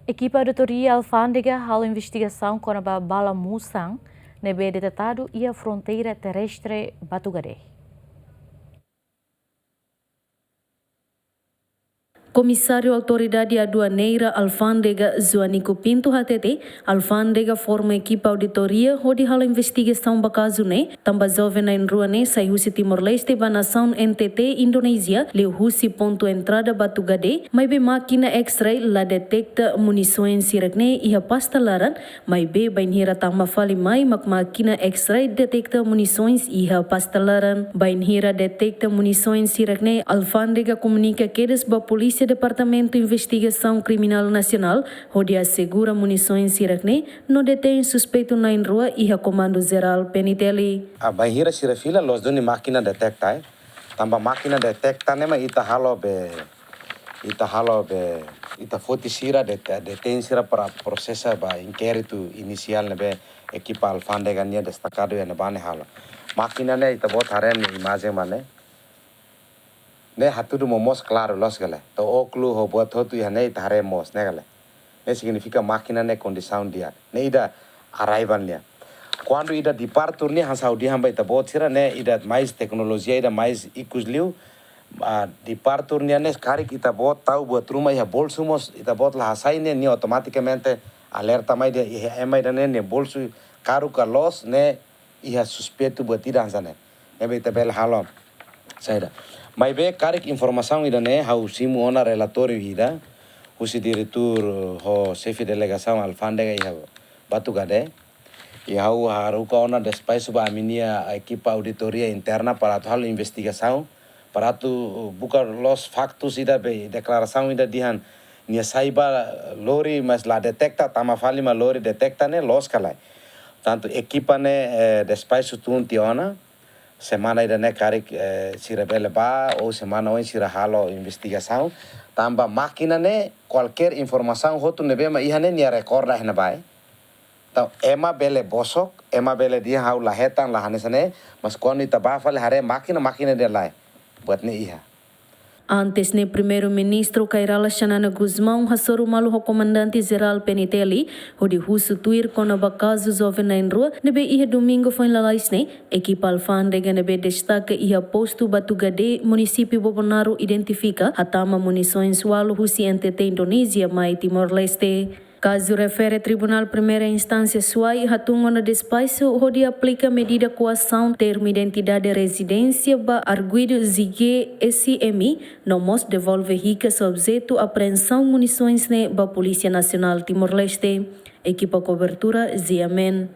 Ekipa Auditoria Alfándega hal Investigasaun Konabá Bala Musan nebe Detetadu e a Fronteira Terestre Batugade. Comissário Autoridade Aduaneira Alfándega Joanico Pinto HTT, Alfándega forma equipa auditoria onde hala investigação bakazu ne, tamba jovem na rua ne sai husi Timor-Leste banação NTT Indonesia, leu husi ponto entrada Batugade, mai be máquina X-ray la detecta munições sirakne e a pastalaran, mai be bainhira tama fali mai mak máquina X-ray detecta munições e a pastalaran, bainhira detecta munições sirakne, Alfándega comunica queres ba polícia Departamento de Investigação Criminal Nacional, onde assegura munições sirakne, não detém suspeito na rua e a Comando Geral PNTL. A bahira sirafila los doni máquina detecta, tamba máquina detecta nema ita halo be ita foti sira detém sira para processa ba inquérito inicial nebe Ekipa Alfándega nia destacado ya nebane halo. Máquina ne ita bot haren imagem mane. Ne hatudu momos claro los gale to oklu ho buat hotu ya ne tare mos ne gale ne significa máquina ne condição dia ne ida arrival nia quando ida departure ni han saudi han baita bot sira ne ida mais tecnologia ida mais ikusliu departure nia ne karik ita bot tau buat rumah ya bolsu mos ita bot la hasai ne automaticamente alerta mai dia e mai ne bolsu karu ka los ne ia suspeito buat ida hansane ne baita bel halom saida Mas bem, cara, que informação ainda né, o simu ona relatório ida, o diretor, o chefe de delegação Alfándega e Batugade, e o haruka ona despai suba aminia a equipa auditoria interna para a investigação, para tu buscar os factos ida be declaração ida dihan, nia saiba lori mas la detecta tama fali ma lori detecta né los kalai, tanto equipa né despai sutun tiona semana ida ne karik sirebele ba ou semana ou sirahalo investigação tamba máquina ne qualquer informação hotu nebe ma ihane nia recorda hena bai então ema bele bosok ema bele dia hau lahetan lahanesane mas quando ita ba fale hare máquina de lai buat ne iha. Antes, ne primeiro-ministro Kairala Xanana Guzmão hassoru malu ho comandante geral PNTL, onde husu tuir Kona bakazu jovem na rua, nebe ia domingo foi lalais ne, equipa Alfándega nebe destaca ia posto Batugade, município Bobonaro identifica hatama munições walu husi NTT Indonesia mai Timor-Leste. Caso refere Tribunal Primeira Instância Suai, hatungo na despacho onde aplica medida coação termo identidade de residência ba arguido zige SMI, não mos devolve ricas objeto apreensão munições ne ba Polícia Nacional Timor-Leste. Equipa cobertura Ziamen.